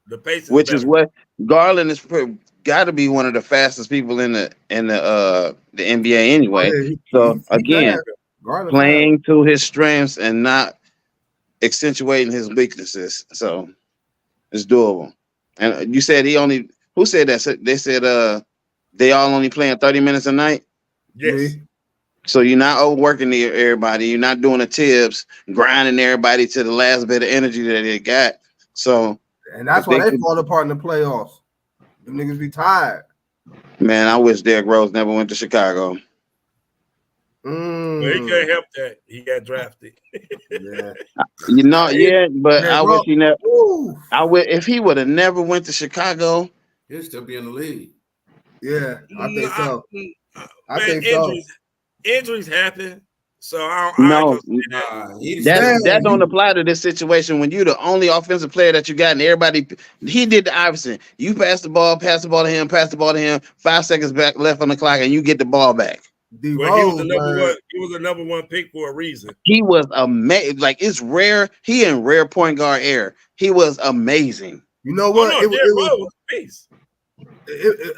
The pace is which better. Is what Garland is got to be one of the fastest people in the NBA anyway. Oh, yeah, so again, playing to his strengths and not accentuating his weaknesses. So it's doable. And you said who said that? They said they all only playing 30 minutes a night. Yes. So you're not overworking everybody. You're not doing the tips, grinding everybody to the last bit of energy that they got. So, and that's why they fall apart in the playoffs. The niggas be tired. Man, I wish Derrick Rose never went to Chicago. Well, he can't help that. He got drafted. Yeah. But I wish he never. If he would have never went to Chicago, he'll still be in the league. Yeah, I think so. I think injuries happen, so that that don't apply to this situation when you're the only offensive player that you got, and everybody. He did the Iverson. You pass the ball to him, 5 seconds back left on the clock, and you get the ball back. He was the number one pick for a reason. He was amazing. Like, it's rare. He in rare point guard air. He was amazing. You know what? It was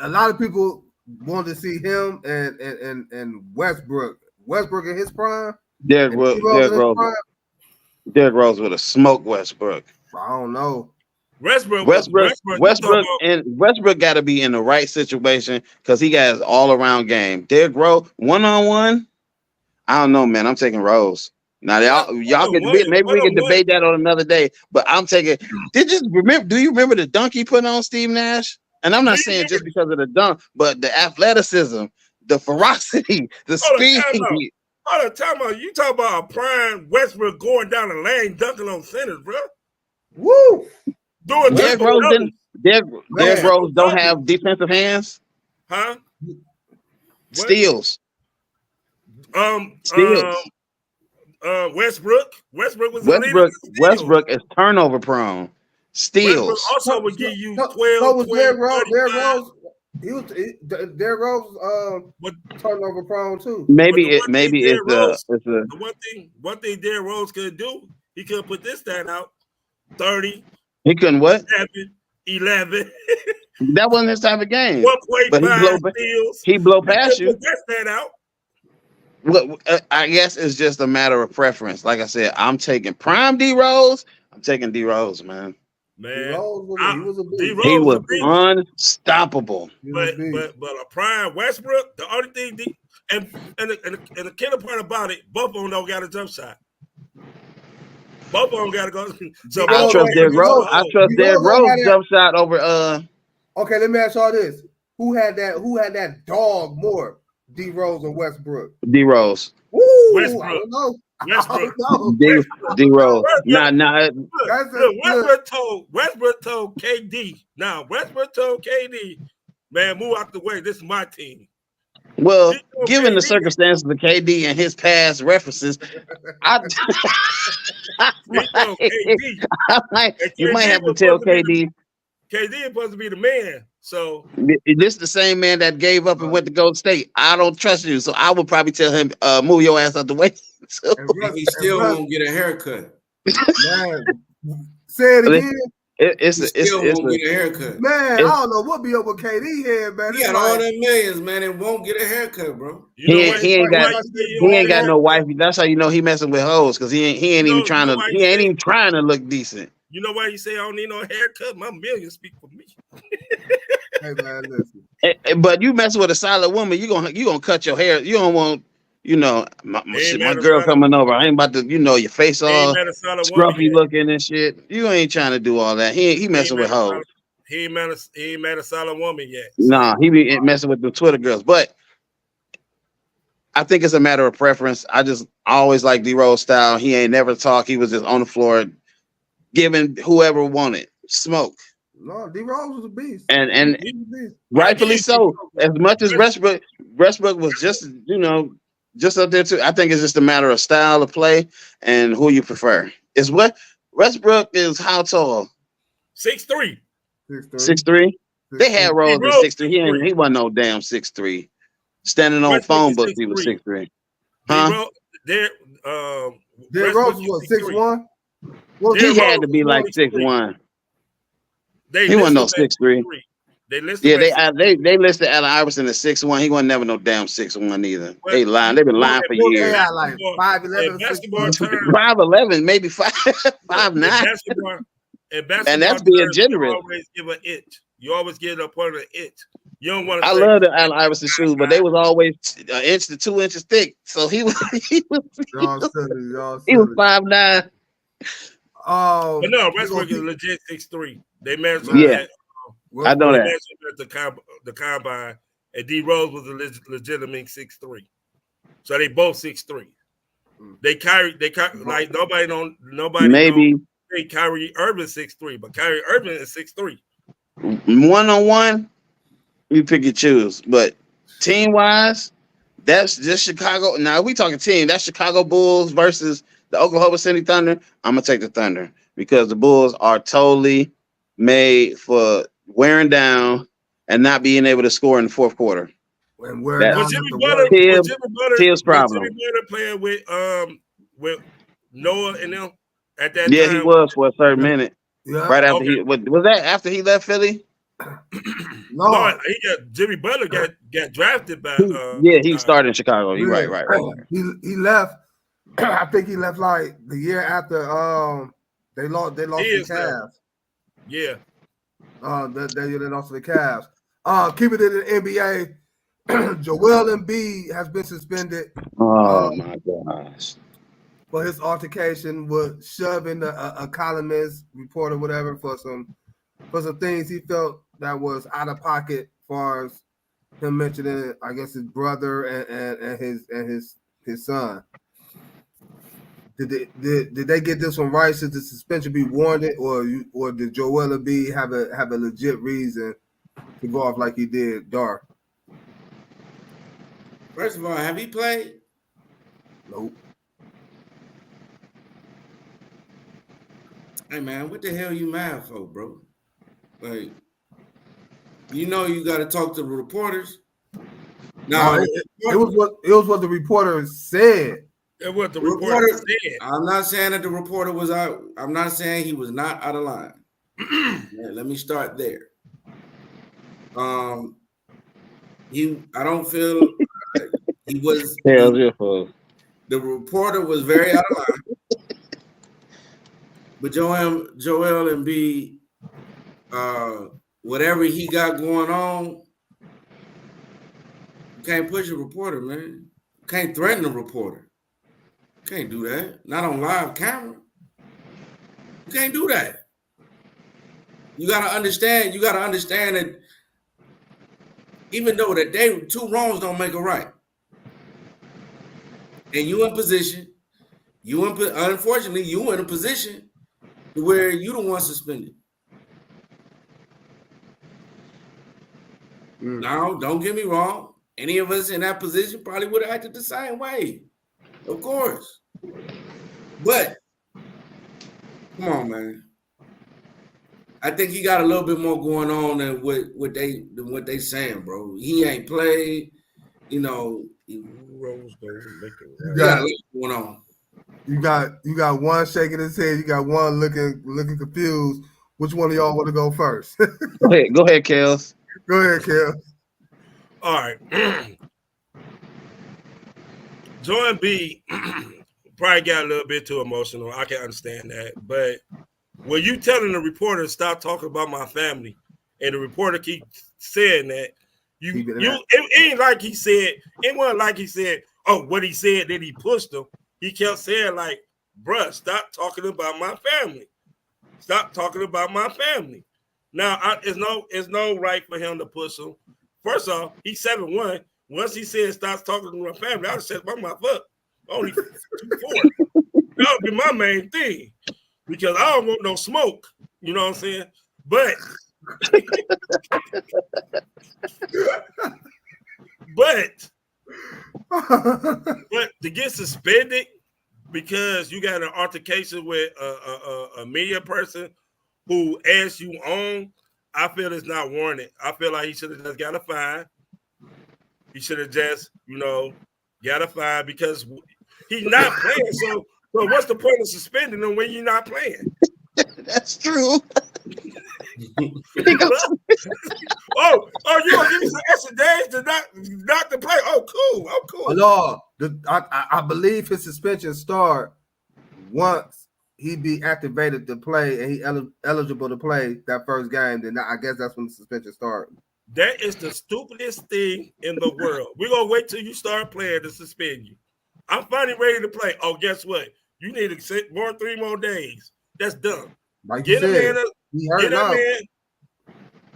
a lot of people wanted to see him and Westbrook. Westbrook in his prime. Derrick Rose would have smoked Westbrook. I don't know. Westbrook got to be in the right situation because he got his all-around game. Derrick Rose, one-on-one, I don't know, man. I'm taking Rose. Now y'all can maybe we can debate that on another day, but I'm taking. Do you remember the dunk he put on Steve Nash? And I'm not saying just because of the dunk, but the athleticism, the ferocity, the speed. Hold on, time out. You talk about a prime Westbrook going down the lane, dunking on centers, bro. Woo! Derrick Rose don't have defensive hands. Huh? Steals. Westbrook Westbrook is turnover prone. Steals. Westbrook also would give you 12. So was Derrick Rose. Derrick Rose turnover prone too. Maybe it's the one thing Derrick Rose could do. He could put this stat out. 30. He couldn't what? 11. That wasn't his type of game. 1.5 steals. He blow past you. Put that stat out. Well, I guess it's just a matter of preference. Like I said, I'm taking prime D Rose. I'm taking D Rose, man. Man, he was unstoppable. But a prime Westbrook, the only thing, and the killer part about it, both of them don't got a jump shot. Both of them got to go. So I trust Derrick Rose. I trust Derrick Rose jump shot over. Okay, let me ask y'all this: Who had that dog more? D Rose and Westbrook. D Rose. Woo! Westbrook. I don't know. Westbrook. D Rose. Westbrook told KD. Now Westbrook told KD, man, move out the way. This is my team. Well, given the circumstances of KD and his past references, you might have to tell KD. KD is supposed to be the man. So this is the same man that gave up and went to Golden State. I don't trust you, so I would probably tell him, move your ass out the way. So, he still won't get a haircut. Man, say it again. He still won't get a haircut. Man, I don't know what be up with KD here, man. He got all them millions, man, and won't get a haircut, bro. He ain't got no wife. That's how you know he messing with hoes, because he ain't even trying to look decent. You know why you say I don't need no haircut? My millions speak for me. Hey man, listen. But you mess with a solid woman, you gonna cut your hair. You don't want, my girl coming over. I ain't about to, your face all scruffy looking and shit. You ain't trying to do all that. He messing with hoes. He ain't met a solid woman yet. So. Nah, he be messing with the Twitter girls. But I think it's a matter of preference. I always like D-Rose style. He ain't never talk. He was just on the floor giving whoever wanted smoke. No, D-Rose was a beast. And He was a beast. rightfully so. As much as Westbrook was just, just up there too. I think it's just a matter of style of play and who you prefer. Is what Westbrook is how tall? 6'3". 6'3". They had Rose at 6'3". He wasn't no damn 6'3". Standing on phone books, he was 6'3". Huh? Derrick Rose was 6'1". He had to be like 6'1". He wasn't no 6'3". They listed they listed Allen Iverson at 6'1". He wasn't never no damn 6'1" either. They lying. They've been lying for years. They had like 5'11", 5'11", maybe 5'9". And that's being generous. You always give an itch. You always get a part of the itch. You don't want to. I love the Allen Iverson shoes, but they was always an inch to 2 inches thick. So he was 5'9". But no, Westbrook is legit 6'3". They measured I know that. At the combine, and D Rose was a legitimate 6'3". So they both 6'3". They carry like nobody maybe say Kyrie Irving 6'3", but Kyrie Irving is 6'3". 1-on-1, you pick and choose. But team wise, that's just Chicago. Now we talking team. That's Chicago Bulls versus the Oklahoma City Thunder. I'm gonna take the Thunder because the Bulls are totally made for wearing down and not being able to score in the fourth quarter. Was Jimmy Butler playing with Noah and them at that time? Yeah, he was for a certain minute. Yeah. Right after was that after he left Philly? No, Jimmy Butler got drafted by. He started in Chicago. You're right. He left. I think he left like the year after. They lost the Cavs. Yeah. They lost to the Cavs. Keep it in the NBA. Joel Embiid has been suspended. Oh my gosh. For his altercation with shoving a columnist, reporter, whatever, for some things he felt that was out of pocket, as far as him mentioning, I guess, his brother and his son. Did they get this one right? Should the suspension be warranted, or did Joel Embiid have a legit reason to go off like he did, Dar? First of all, have he played? Nope. Hey man, what the hell you mad for, bro? Like, you got to talk to the reporters. No, it was what the reporter said. It was the reporter said. I'm not saying that the reporter was out. I'm not saying he was not out of line. Let me start there. I don't feel he was. The reporter was very out of line. But Joel Embiid, whatever he got going on, you can't push a reporter, man. You can't threaten a reporter. You can't do that. Not on live camera. You can't do that. You gotta understand that even though that two wrongs don't make a right. And you in position, unfortunately, you in a position where you don't want suspended. Now, don't get me wrong. Any of us in that position probably would have acted the same way. Of course. But, come on, man. I think he got a little bit more going on than what they saying, bro. He ain't played, Rose you got a lot going on. You got one shaking his head. You got one looking confused. Which one of y'all want to go first? Go ahead, Kels. Go ahead, Kels. All right. Joel Embiid probably got a little bit too emotional. I can understand that. But when you telling the reporter stop talking about my family, and the reporter keep saying that, it ain't like he said, it wasn't like he said, oh, what he said, then he pushed him. He kept saying, like, bruh, stop talking about my family. Stop talking about my family. Now, it's no right for him to push him. First off, he's 7'1". once he said starts talking to my family, I said my mouth up. Only 240. That would be my main thing because I don't want no smoke. You know what I'm saying? But to get suspended because you got an altercation with a media person who asked you on, I feel it's not warranted. I feel like he should have just got a fine. He should have just, got a fine because he's not playing. So what's the point of suspending him when you're not playing? That's true. you gonna give me some extra days to not to play? Oh, cool. No, I believe his suspension start once he be activated to play and he eligible to play that first game. Then I guess that's when the suspension starts. That is the stupidest thing in the world. We're gonna wait till you start playing to suspend you. I'm finally ready to play. Oh, guess what? You need to sit 3 more days. That's dumb. Like get you said,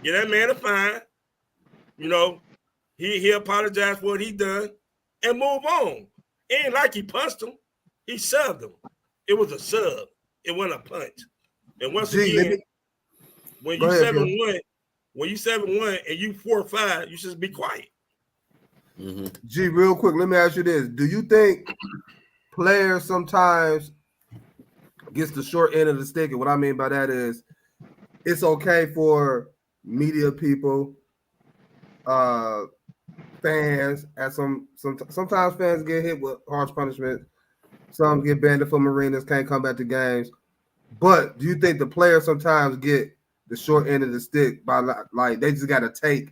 get that man a fine. He apologized for what he done and move on. It ain't like he punched him. He subbed him. It was a sub. It wasn't a punch. And once again, when you 7-1, and you 4-5, you should be quiet. Mm-hmm. G, real quick, let me ask you this: do you think players sometimes gets the short end of the stick? And what I mean by that is, it's okay for media people, fans, and sometimes fans get hit with harsh punishment. Some get banned from arenas, can't come back to games. But do you think the players sometimes get the short end of the stick by like they just got to take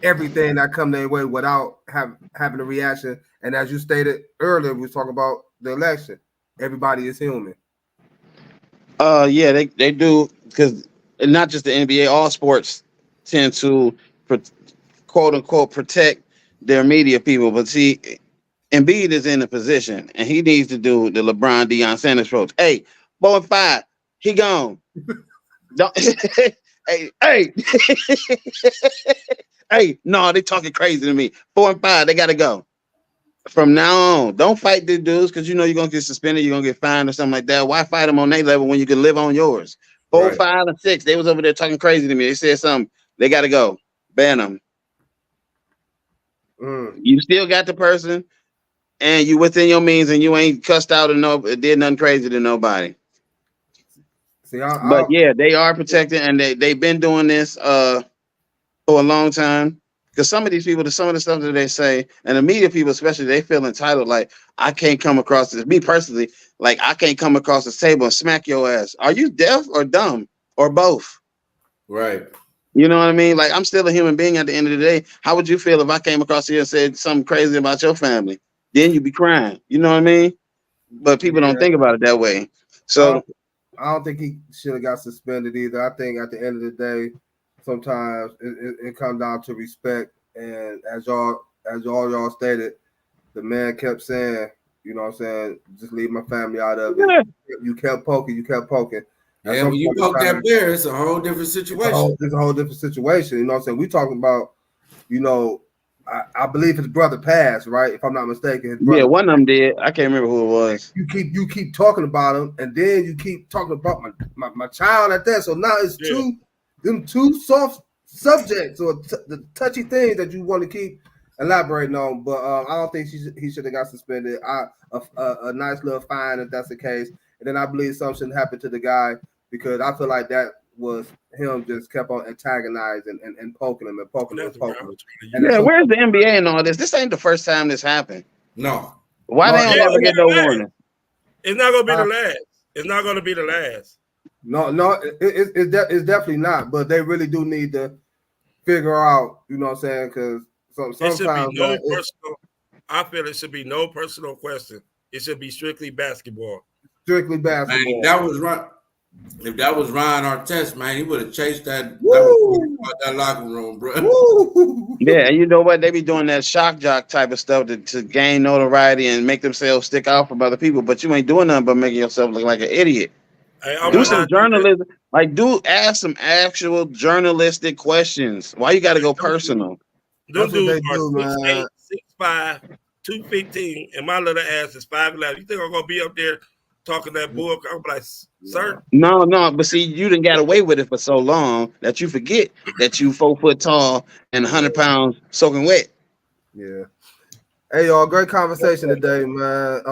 everything that come their way without having a reaction? And as you stated earlier, we was talking about the election. Everybody is human. Yeah, they do, because not just the NBA, all sports tend to quote unquote protect their media people. But see, Embiid is in a position and he needs to do the LeBron Deion Sanders approach. Hey, 4-5, he gone. Don't hey. Hey, no, they talking crazy to me. 4-5, they gotta go. From now on, don't fight the dudes because you're gonna get suspended, you're gonna get fined or something like that. Why fight them on their level when you can live on yours? 4, 5, and 6. They was over there talking crazy to me. They said something. They gotta go. Ban them. You still got the person, and you within your means, and you ain't cussed out or did nothing crazy to nobody. See, but yeah, they are protected, and they've been doing this for a long time. Because some of these people, some of the stuff that they say, and the media people especially, they feel entitled. Like, I can't come across this. Me personally, like, I can't come across this table and smack your ass. Are you deaf or dumb or both? Right. You know what I mean? Like, I'm still a human being at the end of the day. How would you feel if I came across here and said something crazy about your family? Then you'd be crying. You know what I mean? But people don't think about it that way. So I don't think he should have got suspended either. I think at the end of the day, sometimes it comes down to respect. And as y'all stated, the man kept saying, you know what I'm saying, just leave my family out of it. Yeah. You kept poking. And when you poke that bear, it's a whole different situation. It's a whole different situation. You know what I'm saying? We talking about, I believe his brother passed, right? If I'm not mistaken. His brother, yeah, one of them did. I can't remember who it was. You keep talking about him, and then you keep talking about my child at that. So now it's two soft subjects or the touchy things that you want to keep elaborating on. But I don't think he should have got suspended. A nice little fine if that's the case. And then I believe something shouldn't happen to the guy because I feel like that was him just kept on antagonizing and poking him and poking him. Yeah, where's the NBA and all this? This ain't the first time this happened. No. Why they don't ever get no warning? It's not gonna be the last. It's not gonna be the last. No, it's definitely not. But they really do need to figure out, you know what I'm saying? Because sometimes I feel it should be no personal question. It should be strictly basketball. Strictly basketball. Man, if that was Ryan Artest, man, he would have chased that locker room, bro. Woo. Yeah, and you know what? They be doing that shock jock type of stuff to gain notoriety and make themselves stick out from other people. But you ain't doing nothing but making yourself look like an idiot. Do some journalism. Ask some actual journalistic questions. Why you got to go personal? Those dudes are 215, and my little ass is 5'11. You think I'm gonna be up there talking that bull? I'm like, sir. No, but see, you done got away with it for so long that you forget that you 4 foot tall and 100 pounds soaking wet. Yeah. Hey, y'all, great conversation today, man.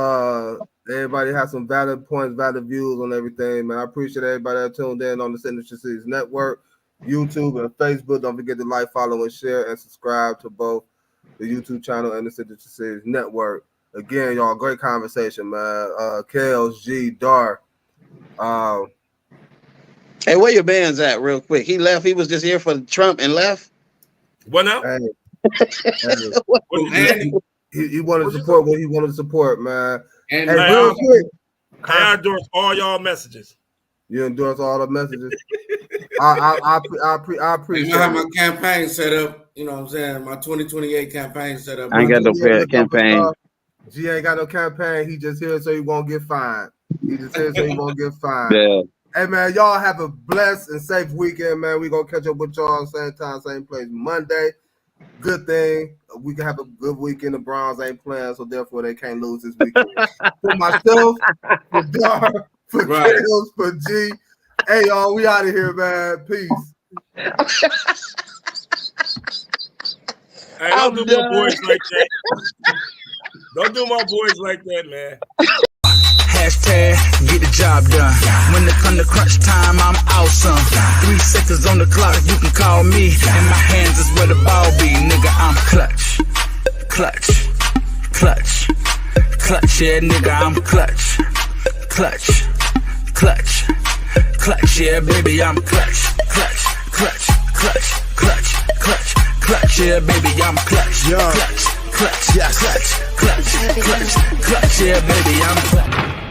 Everybody has some valid points, valid views on everything, man. I appreciate everybody that tuned in on the Signature Cities Network, YouTube, and Facebook. Don't forget to like, follow, and share, and subscribe to both the YouTube channel and the Signature Cities Network. Again, y'all, great conversation, man. Kels, G, Dar. Hey, where your band's at real quick? He left. He was just here for Trump and left. What now? Hey, Andy, he wanted to support what he wanted to support, man. and Hey, real quick. I endorse all y'all messages. You endorse all the messages. I appreciate you know how it. my campaign set up. You know what I'm saying? My 2028 campaign set up. I ain't got no campaign. G ain't got no campaign. He just here so he won't get fined. He just here so he won't get fined. Yeah. Hey, man, y'all have a blessed and safe weekend, man. We're going to catch up with y'all same time, same place Monday. Good thing. We can have a good weekend. The Browns ain't playing, so therefore they can't lose this weekend. For myself, for Dar, for Kels, for G. Hey, y'all, we out of here, man. Peace. Hey, don't do my boys like that. Don't do my boys like that, man. Hashtag get the job done. When it come to crunch time, I'm awesome. 3 seconds on the clock, you can call me. In my hands is where the ball be, nigga. I'm clutch, clutch, clutch, clutch. Yeah, nigga, I'm clutch, clutch, clutch, clutch. Yeah, baby, I'm clutch, clutch, clutch, clutch, clutch, clutch, clutch. Yeah, baby, I'm clutch, clutch, clutch, clutch, clutch, clutch, clutch. Yeah, baby, I'm clutch.